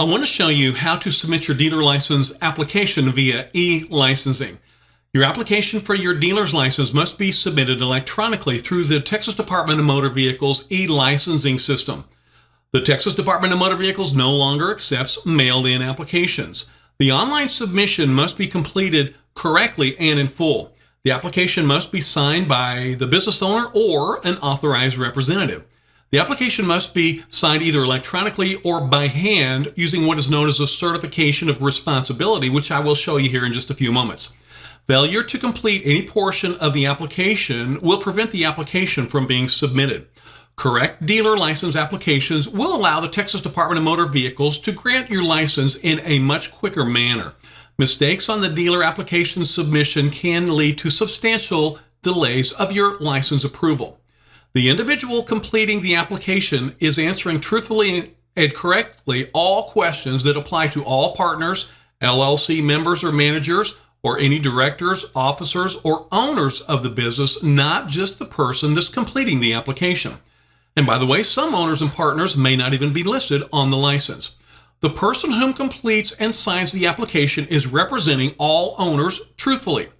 I want to show you how to submit your dealer license application via eLICENSING. Your application for your dealer's license must be submitted electronically through the Texas Department of Motor Vehicles eLICENSING system. The Texas Department of Motor Vehicles no longer accepts mailed-in applications. The online submission must be completed correctly and in full. The application must be signed by the business owner or an authorized representative. The application must be signed either electronically or by hand using what is known as a certification of responsibility, which I will show you here in just a few moments. Failure to complete any portion of the application will prevent the application from being submitted. Correct dealer license applications will allow the Texas Department of Motor Vehicles to grant your license in a much quicker manner. Mistakes on the dealer application submission can lead to substantial delays of your license approval. The individual completing the application is answering truthfully and correctly all questions that apply to all partners, LLC members or managers, or any directors, officers, or owners of the business, not just the person that's completing the application. And by the way, some owners and partners may not even be listed on the license. The person whom completes and signs the application is representing all owners truthfully.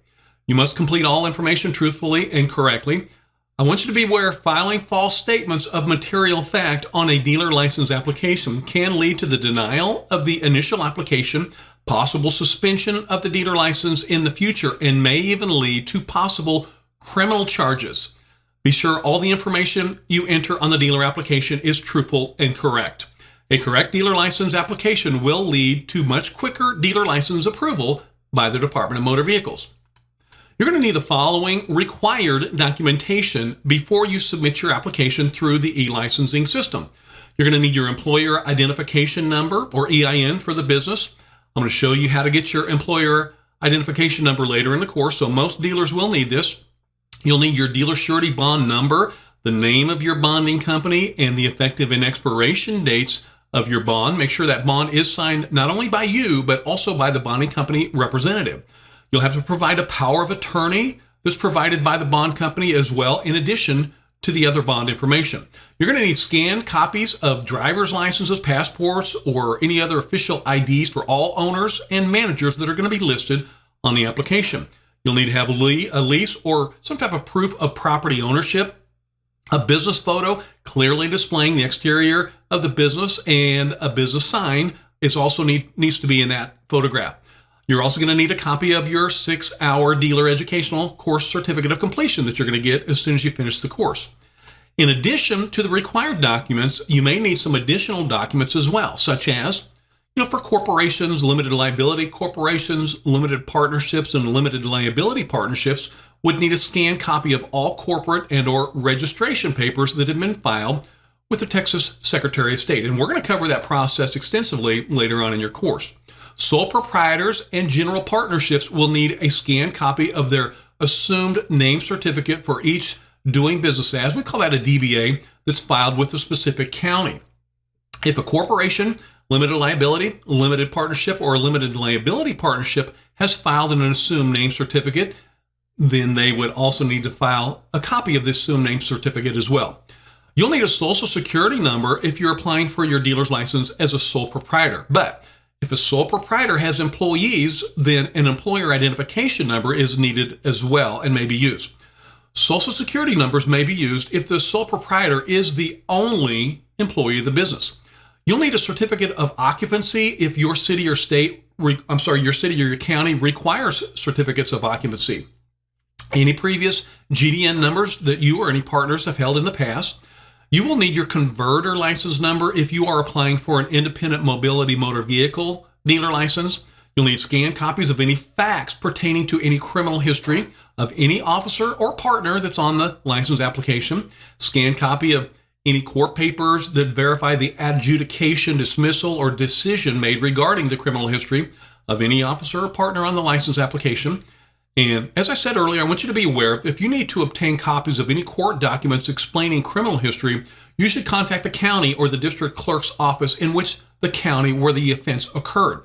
You must complete all information truthfully and correctly. I want you to be aware filing false statements of material fact on a dealer license application can lead to the denial of the initial application, possible suspension of the dealer license in the future, and may even lead to possible criminal charges. Be sure all the information you enter on the dealer application is truthful and correct. A correct dealer license application will lead to much quicker dealer license approval by the Department of Motor Vehicles. You're going to need the following required documentation before you submit your application through the eLICENSING system. You're going to need your employer identification number, or EIN, for the business. I'm going to show you how to get your employer identification number later in the course, so most dealers will need this. You'll need your dealer surety bond number, the name of your bonding company, and the effective and expiration dates of your bond. Make sure that bond is signed not only by you, but also by the bonding company representative. You'll have to provide a power of attorney that's provided by the bond company as well, in addition to the other bond information. You're going to need scanned copies of driver's licenses, passports, or any other official IDs for all owners and managers that are going to be listed on the application. You'll need to have a lease or some type of proof of property ownership, a business photo clearly displaying the exterior of the business, and a business sign is also needs to be in that photograph. You're also going to need a copy of your 6-hour dealer educational course certificate of completion that you're going to get as soon as you finish the course. In addition to the required documents, you may need some additional documents as well, such as, for corporations, limited liability corporations, limited partnerships, and limited liability partnerships would need a scanned copy of all corporate and or registration papers that have been filed with the Texas Secretary of State. And we're going to cover that process extensively later on in your course. Sole proprietors and general partnerships will need a scanned copy of their assumed name certificate for each doing business as. We call that a DBA that's filed with the specific county. If a corporation, limited liability, limited partnership, or a limited liability partnership has filed an assumed name certificate, then they would also need to file a copy of the assumed name certificate as well. You'll need a social security number if you're applying for your dealer's license as a sole proprietor. But if a sole proprietor has employees, then an employer identification number is needed as well and may be used. Social security numbers may be used if the sole proprietor is the only employee of the business. You'll need a certificate of occupancy if your city or your county requires certificates of occupancy. Any previous GDN numbers that you or any partners have held in the past. You will need your converter license number if you are applying for an independent mobility motor vehicle dealer license. You'll need scanned copies of any facts pertaining to any criminal history of any officer or partner that's on the license application. Scanned copy of any court papers that verify the adjudication, dismissal, or decision made regarding the criminal history of any officer or partner on the license application. And as I said earlier, I want you to be aware, if you need to obtain copies of any court documents explaining criminal history, you should contact the county or the district clerk's office in which the county where the offense occurred.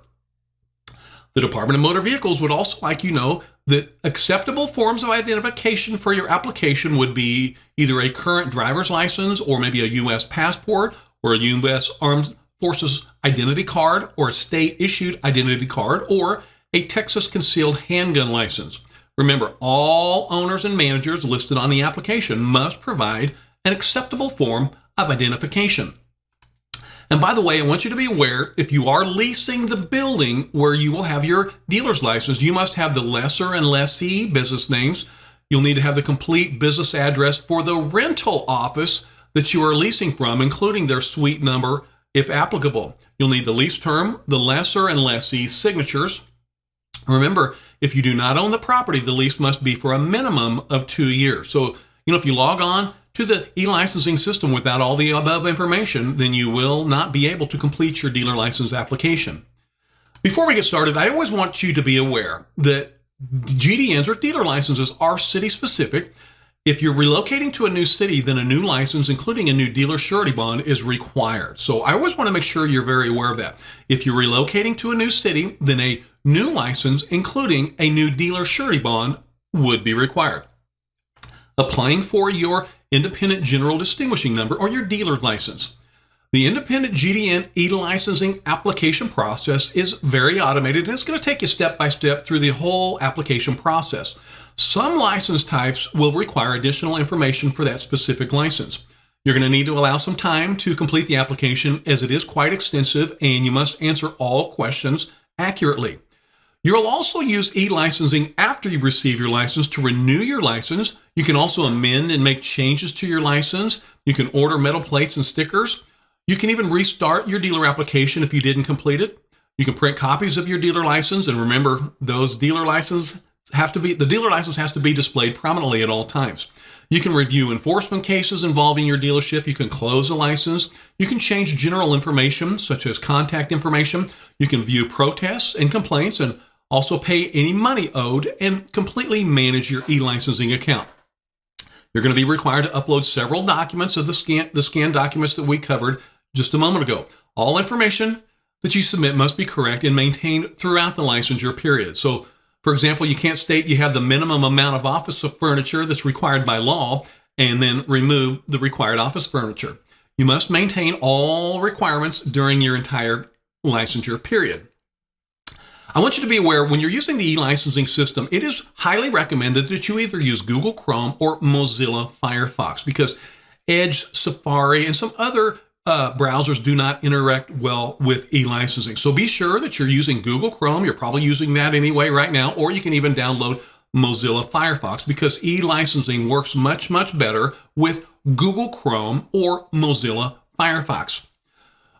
The Department of Motor Vehicles would also like you to know that acceptable forms of identification for your application would be either a current driver's license or maybe a U.S. passport or a U.S. armed Forces identity card or a state-issued identity card or a Texas concealed handgun license. Remember, all owners and managers listed on the application must provide an acceptable form of identification. And by the way, I want you to be aware, if you are leasing the building where you will have your dealer's license, you must have the lessor and lessee business names. You'll need to have the complete business address for the rental office that you are leasing from, including their suite number, if applicable. You'll need the lease term, the lessor and lessee signatures. Remember, if you do not own the property, the lease must be for a minimum of 2 years. So, if you log on to the e-licensing system without all the above information, then you will not be able to complete your dealer license application. Before we get started, I always want you to be aware that GDNs or dealer licenses are city specific. If you're relocating to a new city, then a new license, including a new dealer surety bond, is required. So I always want to make sure you're very aware of that. If you're relocating to a new city, then a new license, including a new dealer surety bond, would be required. Applying for your independent general distinguishing number or your dealer license. The independent GDN e-licensing application process is very automated, and it's going to take you step by step through the whole application process. Some license types will require additional information for that specific license. You're going to need to allow some time to complete the application as it is quite extensive, and you must answer all questions accurately. You'll also use e-licensing after you receive your license to renew your license. You can also amend and make changes to your license. You can order metal plates and stickers. You can even restart your dealer application if you didn't complete it. You can print copies of your dealer license, and remember, the dealer license has to be displayed prominently at all times. You can review enforcement cases involving your dealership. You can close a license. You can change general information, such as contact information. You can view protests and complaints and also pay any money owed and completely manage your e-licensing account. You're going to be required to upload several documents of the scanned documents that we covered just a moment ago. All information that you submit must be correct and maintained throughout the licensure period. So, for example, you can't state you have the minimum amount of office furniture that's required by law and then remove the required office furniture. You must maintain all requirements during your entire licensure period. I want you to be aware, when you're using the e-licensing system, it is highly recommended that you either use Google Chrome or Mozilla Firefox, because Edge, Safari, and some other browsers do not interact well with e-licensing. So be sure that you're using Google Chrome. You're probably using that anyway right now, or you can even download Mozilla Firefox, because e-licensing works much, much better with Google Chrome or Mozilla Firefox.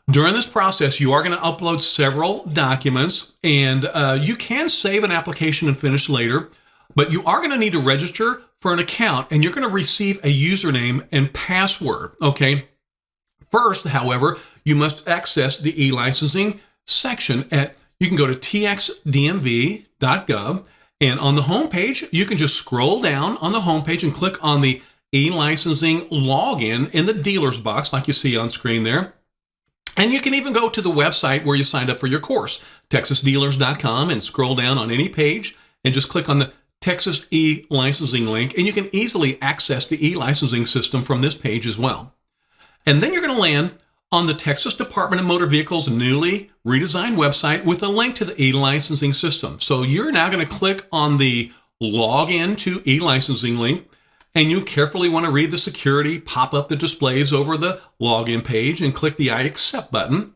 During this process, you are going to upload several documents, and you can save an application and finish later, but you are going to need to register for an account, and you're going to receive a username and password, okay? First, however, you must access the e-licensing section you can go to TxDMV.gov, and on the homepage, you can just scroll down on the homepage and click on the e-licensing login in the dealer's box like you see on screen there. And you can even go to the website where you signed up for your course, TexasDealers.com, and scroll down on any page and just click on the Texas e-licensing link, and you can easily access the e-licensing system from this page as well. And then you're going to land on the Texas Department of Motor Vehicles' newly redesigned website with a link to the e-licensing system. So you're now going to click on the login to e-licensing link, and you carefully want to read the security pop-up that displays over the login page and click the I accept button.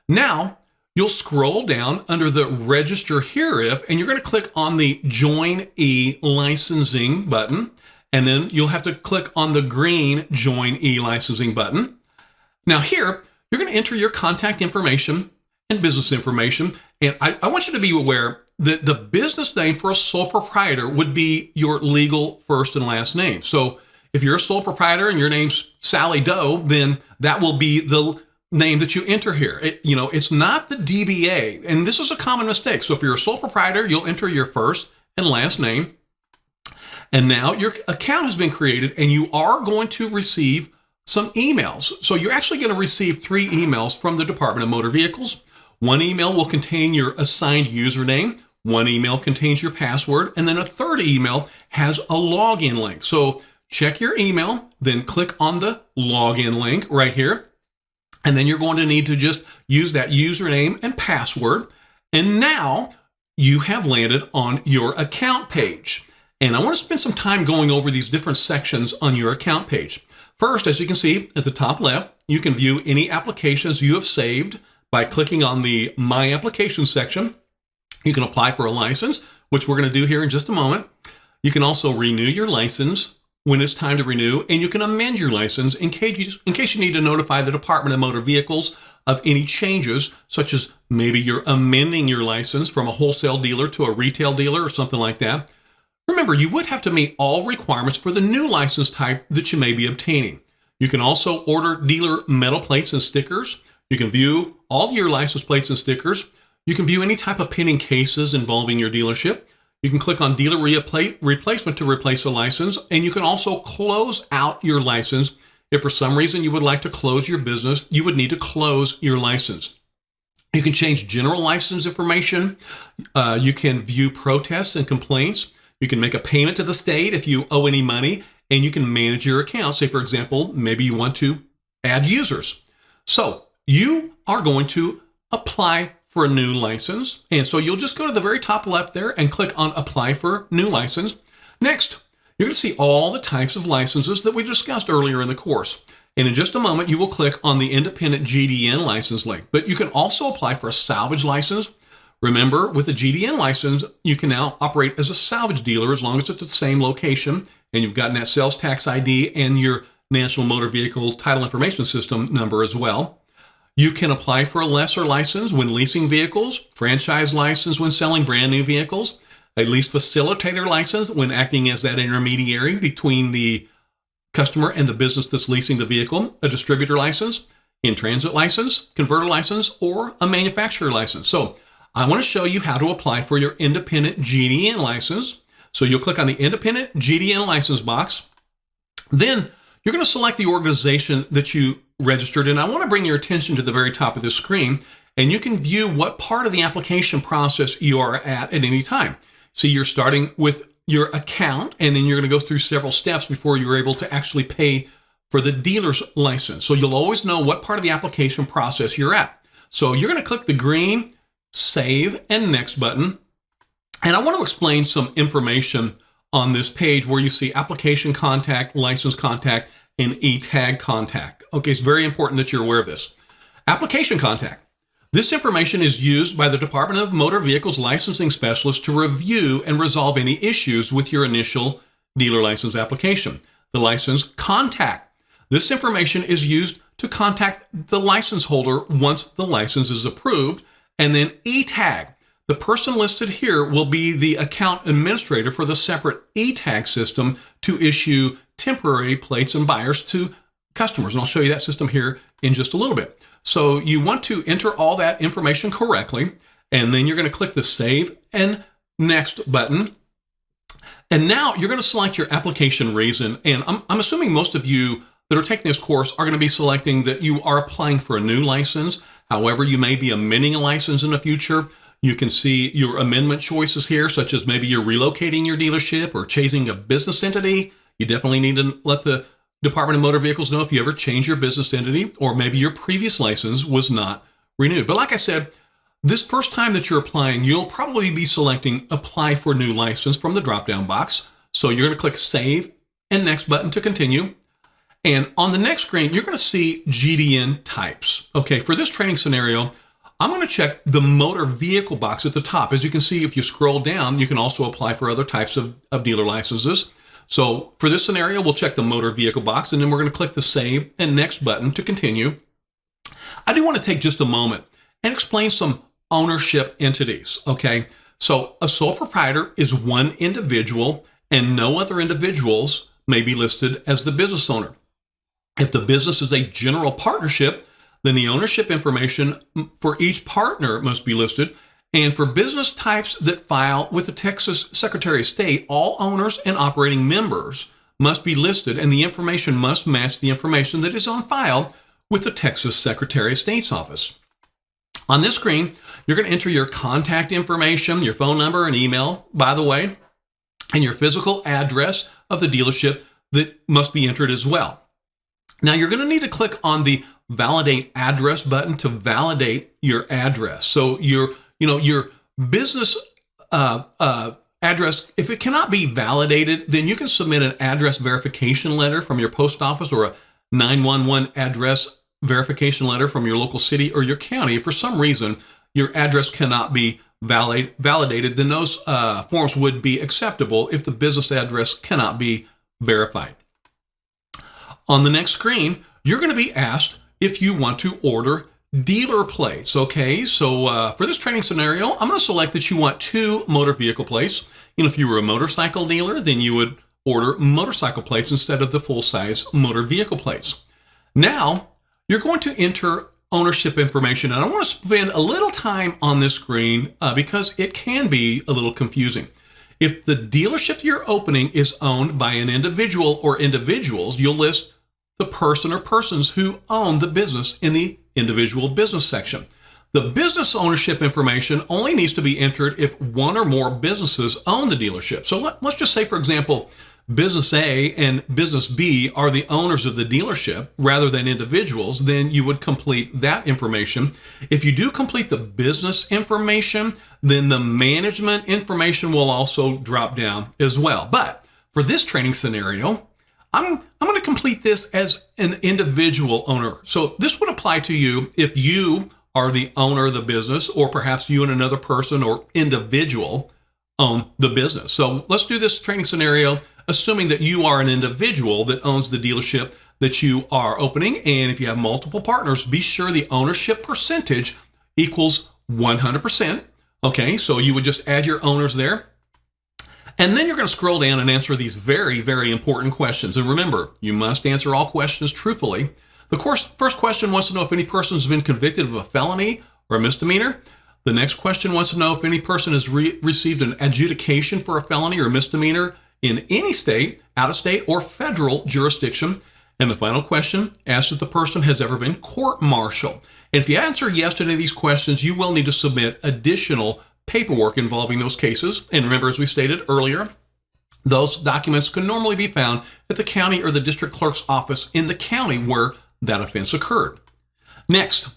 Now, you'll scroll down under the register here if, and you're going to click on the join e-licensing button, and then you'll have to click on the green join e-licensing button. Now here, you're going to enter your contact information and business information, and I want you to be aware that the business name for a sole proprietor would be your legal first and last name. So if you're a sole proprietor and your name's Sally Doe, then that will be the name that you enter here. It's not the DBA, and this is a common mistake. So if you're a sole proprietor, you'll enter your first and last name. And now your account has been created, and you are going to receive some emails. So you're actually going to receive 3 emails from the Department of Motor Vehicles. One email will contain your assigned username. One email contains your password, and then a third email has a login link. So check your email, then click on the login link right here. And then you're going to need to just use that username and password. And now you have landed on your account page. And I want to spend some time going over these different sections on your account page. First, as you can see at the top left, you can view any applications you have saved by clicking on the My Applications section. You can apply for a license, which we're going to do here in just a moment. You can also renew your license when it's time to renew, and you can amend your license in case you need to notify the Department of Motor Vehicles of any changes, such as maybe you're amending your license from a wholesale dealer to a retail dealer or something like that. Remember, you would have to meet all requirements for the new license type that you may be obtaining. You can also order dealer metal plates and stickers. You can view all your license plates and stickers. You can view any type of pending cases involving your dealership. You can click on dealer replacement to replace a license, and you can also close out your license. If for some reason you would like to close your business, you would need to close your license. You can change general license information. You can view protests and complaints. You can make a payment to the state if you owe any money, and you can manage your account. Say, for example, maybe you want to add users. So you are going to apply for a new license. And so you'll just go to the very top left there and click on Apply for New License. Next, you're going to see all the types of licenses that we discussed earlier in the course. And in just a moment, you will click on the Independent GDN license link. But you can also apply for a salvage license. Remember, with a GDN license, you can now operate as a salvage dealer as long as it's at the same location and you've gotten that sales tax ID and your National Motor Vehicle Title Information System number as well. You can apply for a lesser license when leasing vehicles, franchise license when selling brand new vehicles, a lease facilitator license when acting as that intermediary between the customer and the business that's leasing the vehicle, a distributor license, in-transit license, converter license, or a manufacturer license. So I want to show you how to apply for your independent GDN license. So you'll click on the independent GDN license box. Then you're going to select the organization that you registered in. I want to bring your attention to the very top of this screen, and you can view what part of the application process you are at any time. See, you're starting with your account, and then you're going to go through several steps before you're able to actually pay for the dealer's license. So you'll always know what part of the application process you're at. So you're going to click the green Save and Next button. And I want to explain some information on this page where you see application contact, license contact, and e-tag contact. Okay, it's very important that you're aware of this. Application contact. This information is used by the Department of Motor Vehicles licensing specialist to review and resolve any issues with your initial dealer license application. The license contact. This information is used to contact the license holder once the license is approved. And then e-tag. The person listed here will be the account administrator for the separate e-tag system to issue temporary plates and buyers to customers. And I'll show you that system here in just a little bit. So you want to enter all that information correctly, and then you're going to click the Save and Next button. And now you're going to select your application reason. And I'm assuming most of you that are taking this course are going to be selecting that you are applying for a new license. However, you may be amending a license in the future. You can see your amendment choices here, such as maybe you're relocating your dealership or changing a business entity. You definitely need to let the Department of Motor Vehicles know if you ever change your business entity, or maybe your previous license was not renewed. But like I said, this first time that you're applying, you'll probably be selecting Apply for New License from the drop-down box. So you're going to click Save and Next button to continue. And on the next screen, you're going to see GDN types. Okay, for this training scenario, I'm going to check the motor vehicle box at the top. As you can see, if you scroll down, you can also apply for other types of dealer licenses. So for this scenario, we'll check the motor vehicle box, and then we're going to click the Save and Next button to continue. I do want to take just a moment and explain some ownership entities, okay? So a sole proprietor is one individual, and no other individuals may be listed as the business owner. If the business is a general partnership, then the ownership information for each partner must be listed. And for business types that file with the Texas Secretary of State, all owners and operating members must be listed, and the information must match the information that is on file with the Texas Secretary of State's office. On this screen, you're going to enter your contact information, your phone number and email, by the way, and your physical address of the dealership that must be entered as well. Now you're going to need to click on the validate address button to validate your address. So your business address, if it cannot be validated, then you can submit an address verification letter from your post office or a 911 address verification letter from your local city or your county. If for some reason your address cannot be validated, then those forms would be acceptable if the business address cannot be verified. On the next screen, you're going to be asked if you want to order dealer plates. Okay, so for this training scenario, I'm going to select that you want 2 motor vehicle plates. If you were a motorcycle dealer, then you would order motorcycle plates instead of the full-size motor vehicle plates. Now, you're going to enter ownership information, and I want to spend a little time on this screen because it can be a little confusing. If the dealership you're opening is owned by an individual or individuals, you'll list the person or persons who own the business in the individual business section. The business ownership information only needs to be entered if one or more businesses own the dealership. So let's just say, for example, Business A and Business B are the owners of the dealership rather than individuals, then you would complete that information. If you do complete the business information, then the management information will also drop down as well. But for this training scenario, I'm going to complete this as an individual owner. So this would apply to you if you are the owner of the business, or perhaps you and another person or individual own the business. So let's do this training scenario, assuming that you are an individual that owns the dealership that you are opening. And if you have multiple partners, be sure the ownership percentage equals 100%. Okay, so you would just add your owners there. And then you're going to scroll down and answer these very, very important questions. And remember, you must answer all questions truthfully. The first question wants to know if any person has been convicted of a felony or a misdemeanor. The next question wants to know if any person has received an adjudication for a felony or misdemeanor in any state, out-of-state, or federal jurisdiction. And the final question asks if the person has ever been court-martialed. And if you answer yes to any of these questions, you will need to submit additional paperwork involving those cases. And remember, as we stated earlier, those documents can normally be found at the county or the district clerk's office in the county where that offense occurred. Next,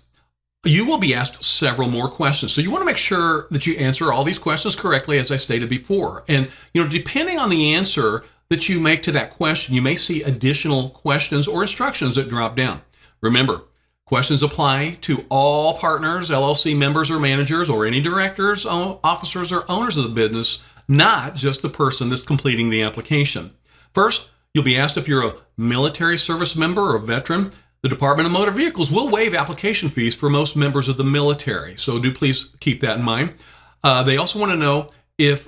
you will be asked several more questions. So you want to make sure that you answer all these questions correctly, as I stated before. And, depending on the answer that you make to that question, you may see additional questions or instructions that drop down. Remember, questions apply to all partners, LLC members or managers, or any directors, officers, or owners of the business, not just the person that's completing the application. First, you'll be asked if you're a military service member or a veteran. The Department of Motor Vehicles will waive application fees for most members of the military, so do please keep that in mind. They also want to know if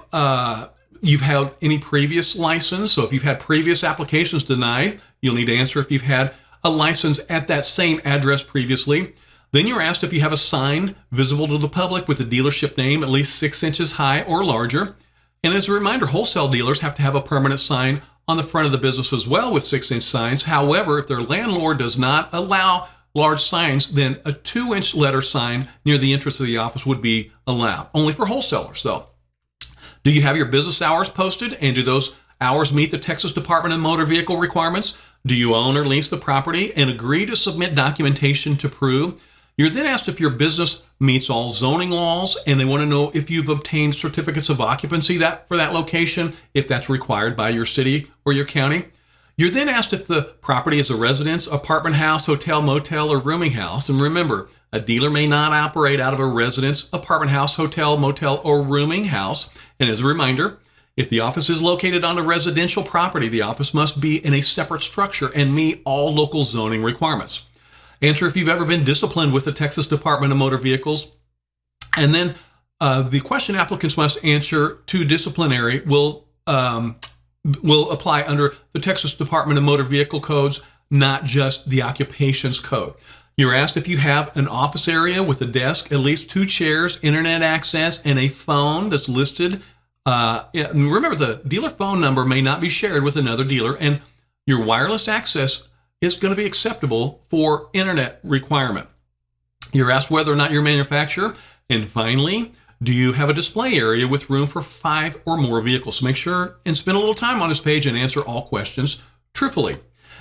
you've had any previous license. So if you've had previous applications denied, you'll need to answer if you've had a license at that same address previously. Then you're asked if you have a sign visible to the public with the dealership name at least 6 inches high or larger. And as a reminder, wholesale dealers have to have a permanent sign on the front of the business as well with 6-inch signs. However, if their landlord does not allow large signs, then a 2-inch letter sign near the entrance of the office would be allowed, only for wholesalers though. Do you have your business hours posted, and do those hours meet the Texas Department of Motor Vehicle requirements? Do you own or lease the property and agree to submit documentation to prove? You're then asked if your business meets all zoning laws, and they want to know if you've obtained certificates of occupancy for that location, if that's required by your city or your county. You're then asked if the property is a residence, apartment house, hotel, motel, or rooming house. And remember, a dealer may not operate out of a residence, apartment house, hotel, motel, or rooming house. And as a reminder, if the office is located on a residential property, the office must be in a separate structure and meet all local zoning requirements. Answer if you've ever been disciplined with the Texas Department of Motor Vehicles. And then the question applicants must answer to disciplinary will apply under the Texas Department of Motor Vehicle codes, not just the occupations code. You're asked if you have an office area with a desk, at least 2 chairs, internet access, and a phone that's listed. Remember, the dealer phone number may not be shared with another dealer, and your wireless access is going to be acceptable for internet requirement. You're asked whether or not you're a manufacturer. And finally, do you have a display area with room for 5 or more vehicles? So make sure and spend a little time on this page and answer all questions truthfully.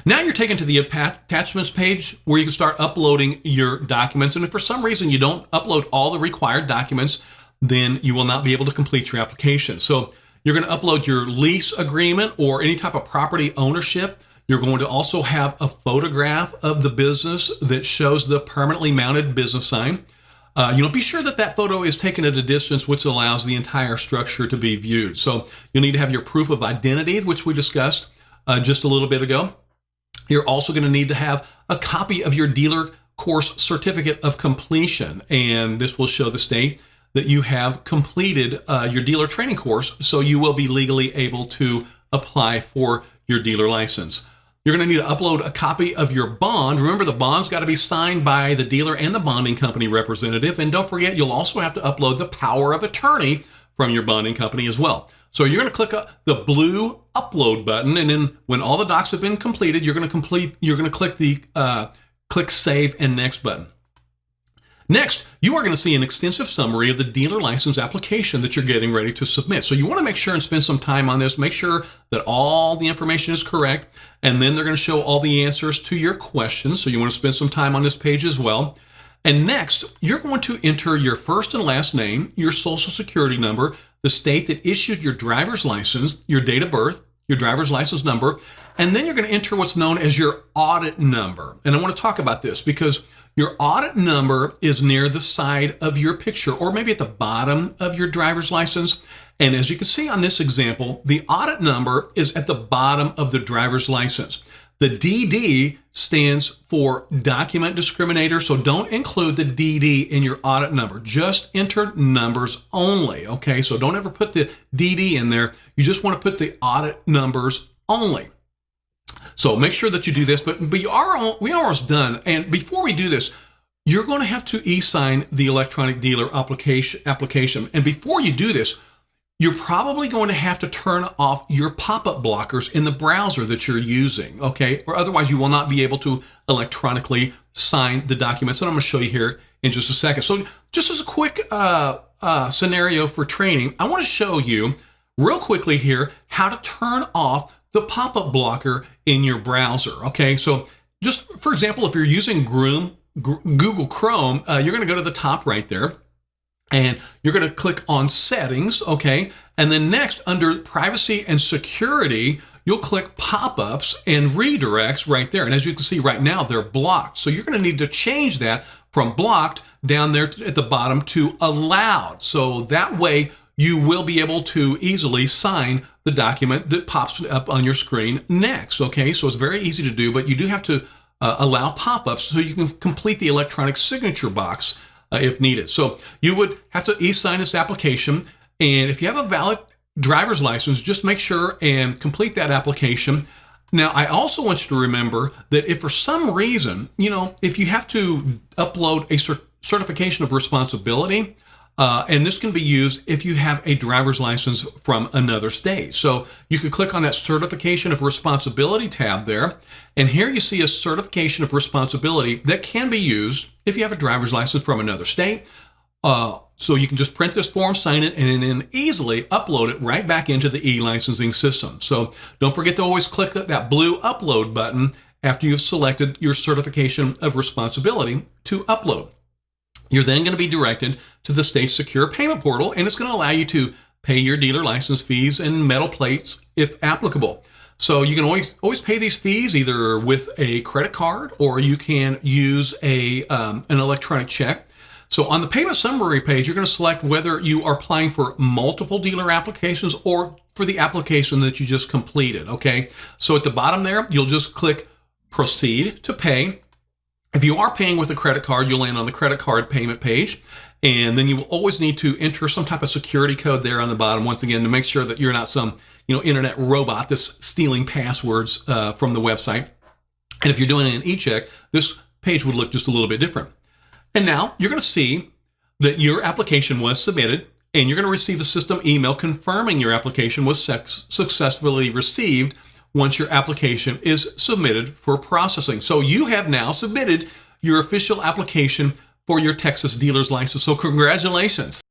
Now you're taken to the attachments page where you can start uploading your documents. And if for some reason you don't upload all the required documents, then you will not be able to complete your application. So you're going to upload your lease agreement or any type of property ownership. You're going to also have a photograph of the business that shows the permanently mounted business sign. Be sure that that photo is taken at a distance which allows the entire structure to be viewed. So you'll need to have your proof of identity, which we discussed just a little bit ago. You're also going to need to have a copy of your dealer course certificate of completion, and this will show the state that you have completed your dealer training course, so you will be legally able to apply for your dealer license. You're going to need to upload a copy of your bond. Remember, the bond's got to be signed by the dealer and the bonding company representative, and don't forget, you'll also have to upload the power of attorney from your bonding company as well. So you're going to click the blue upload button, and then when all the docs have been completed, you're going to click the click Save and Next button. Next, you are going to see an extensive summary of the dealer license application that you're getting ready to submit. So you want to make sure and spend some time on this, make sure that all the information is correct, and then they're going to show all the answers to your questions. So you want to spend some time on this page as well. And next, you're going to enter your first and last name, your social security number, the state that issued your driver's license, your date of birth, your driver's license number, and then you're going to enter what's known as your audit number. And I want to talk about this because your audit number is near the side of your picture or maybe at the bottom of your driver's license. And as you can see on this example, the audit number is at the bottom of the driver's license. The DD stands for document discriminator, so don't include the DD in your audit number. Just enter numbers only, okay? So don't ever put the DD in there. You just want to put the audit numbers only. So make sure that you do this, but we are almost done. And before we do this, you're going to have to e-sign the electronic dealer application. And before you do this, you're probably going to have to turn off your pop-up blockers in the browser that you're using, okay? Or otherwise you will not be able to electronically sign the documents. And I'm going to show you here in just a second. So just as a quick scenario for training, I want to show you real quickly here how to turn off the pop-up blocker in your browser, okay? So just for example, if you're using Google Chrome, you're going to go to the top right there. And you're going to click on settings, okay? And then next, under privacy and security, you'll click pop-ups and redirects right there. And as you can see right now, they're blocked. So you're going to need to change that from blocked down there at the bottom to allowed. So that way you will be able to easily sign the document that pops up on your screen next, okay? So it's very easy to do, but you do have to allow pop-ups so you can complete the electronic signature box if needed. So you would have to e-sign this application. And if you have a valid driver's license, just make sure and complete that application. Now, I also want you to remember that if for some reason, if you have to upload a certification of responsibility, and this can be used if you have a driver's license from another state. So you could click on that certification of responsibility tab there. And here you see a certification of responsibility that can be used if you have a driver's license from another state. So you can just print this form, sign it, and then easily upload it right back into the e-licensing system. So don't forget to always click that blue upload button after you've selected your certification of responsibility to upload. You're then going to be directed to the state's secure payment portal, and it's going to allow you to pay your dealer license fees and metal plates if applicable. So you can always pay these fees either with a credit card or you can use an electronic check. So on the payment summary page, you're going to select whether you are applying for multiple dealer applications or for the application that you just completed, okay? So at the bottom there, you'll just click Proceed to Pay. If you are paying with a credit card, you'll land on the credit card payment page, and then you will always need to enter some type of security code there on the bottom, once again, to make sure that you're not some internet robot that's stealing passwords from the website. And if you're doing an e-check, this page would look just a little bit different. And now you're going to see that your application was submitted, and you're going to receive a system email confirming your application was successfully received once your application is submitted for processing. So you have now submitted your official application for your Texas dealer's license. So congratulations.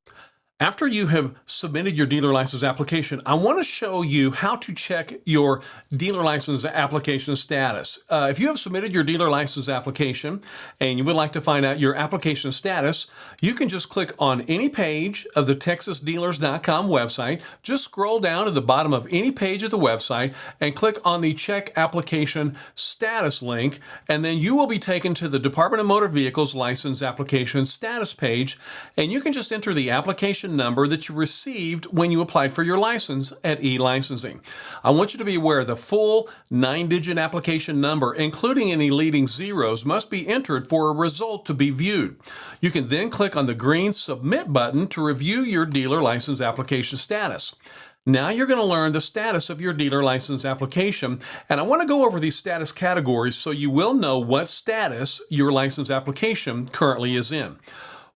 After you have submitted your dealer license application, I want to show you how to check your dealer license application status. If you have submitted your dealer license application and you would like to find out your application status, you can just click on any page of the TxDealers.com website. Just scroll down to the bottom of any page of the website and click on the Check Application Status link, and then you will be taken to the Department of Motor Vehicles License Application Status page, and you can just enter the application number that you received when you applied for your license at eLICENSING. I want you to be aware the full 9-digit application number, including any leading zeros, must be entered for a result to be viewed. You can then click on the green Submit button to review your dealer license application status. Now you're going to learn the status of your dealer license application, and I want to go over these status categories so you will know what status your license application currently is in.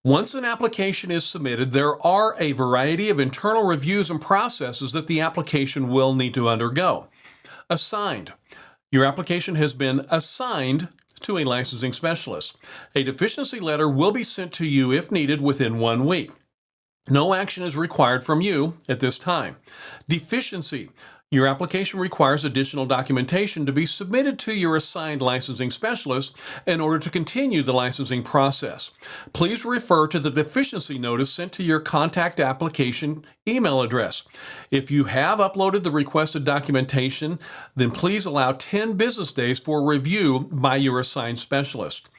Once an application is submitted, there are a variety of internal reviews and processes that the application will need to undergo. Assigned. Your application has been assigned to a licensing specialist. A deficiency letter will be sent to you if needed within 1 week. No action is required from you at this time. Deficiency. Your application requires additional documentation to be submitted to your assigned licensing specialist in order to continue the licensing process. Please refer to the deficiency notice sent to your contact application email address. If you have uploaded the requested documentation, then please allow 10 business days for review by your assigned specialist.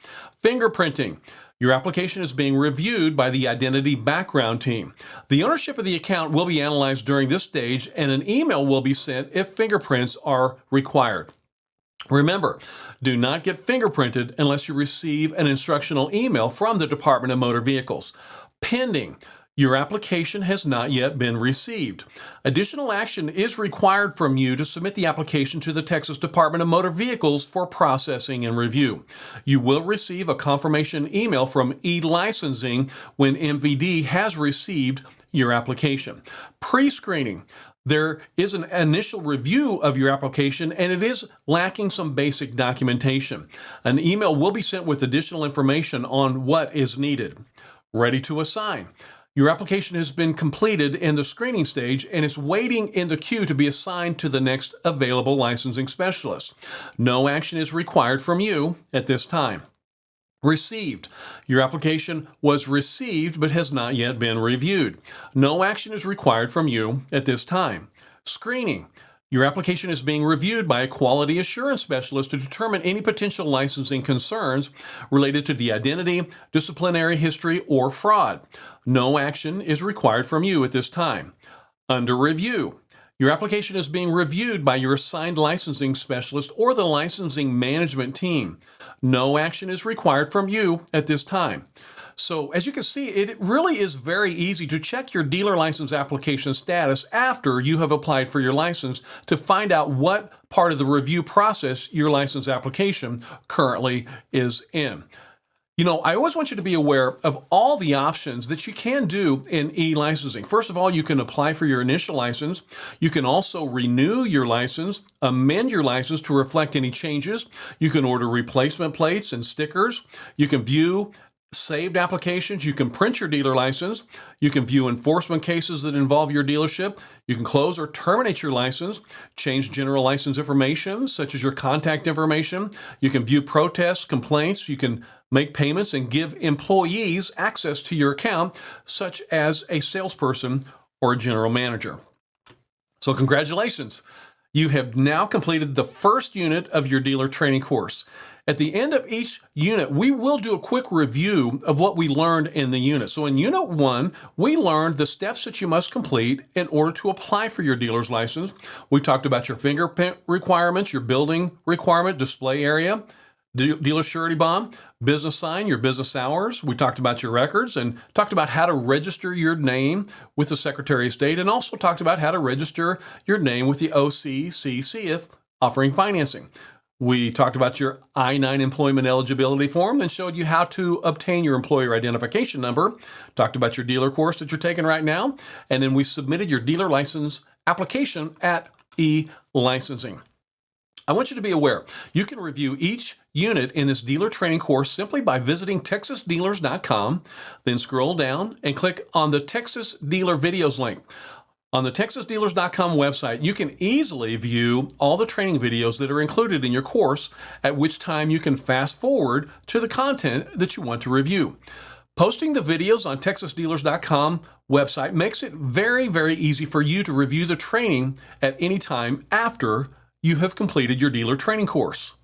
Fingerprinting. Your application is being reviewed by the Identity Background Team. The ownership of the account will be analyzed during this stage, and an email will be sent if fingerprints are required. Remember, do not get fingerprinted unless you receive an instructional email from the Department of Motor Vehicles. Pending. Your application has not yet been received. Additional action is required from you to submit the application to the Texas Department of Motor Vehicles for processing and review. You will receive a confirmation email from eLICENSING when MVD has received your application. Pre-screening. There is an initial review of your application and it is lacking some basic documentation. An email will be sent with additional information on what is needed. Ready to assign. Your application has been completed in the screening stage and is waiting in the queue to be assigned to the next available licensing specialist. No action is required from you at this time. Received. Your application was received but has not yet been reviewed. No action is required from you at this time. Screening. Your application is being reviewed by a quality assurance specialist to determine any potential licensing concerns related to the identity, disciplinary history, or fraud. No action is required from you at this time. Under review. Your application is being reviewed by your assigned licensing specialist or the licensing management team. No action is required from you at this time. So as you can see, it really is very easy to check your dealer license application status after you have applied for your license to find out what part of the review process your license application currently is in. You know, I always want you to be aware of all the options that you can do in eLICENSING. First of all, you can apply for your initial license. You can also renew your license, amend your license to reflect any changes. You can order replacement plates and stickers. You can view saved applications. You can print your dealer license. You can view enforcement cases that involve your dealership. You can close or terminate your license, change general license information, such as your contact information. You can view protests, complaints. You can make payments and give employees access to your account, such as a salesperson or a general manager. So congratulations. You have now completed the first unit of your dealer training course. At the end of each unit, we will do a quick review of what we learned in the unit. So in Unit 1, we learned the steps that you must complete in order to apply for your dealer's license. We talked about your fingerprint requirements, your building requirement, display area, dealer surety bond, business sign, your business hours. We talked about your records and talked about how to register your name with the Secretary of State, and also talked about how to register your name with the OCCC if offering financing. We talked about your I-9 employment eligibility form and showed you how to obtain your employer identification number. Talked about your dealer course that you're taking right now. And then we submitted your dealer license application at eLICENSING. I want you to be aware, you can review each unit in this dealer training course simply by visiting TxDealers.com, then scroll down and click on the Texas Dealer Videos link. On the TxDealers.com website, you can easily view all the training videos that are included in your course, at which time you can fast forward to the content that you want to review. Posting the videos on TxDealers.com website makes it very, very easy for you to review the training at any time after you have completed your dealer training course.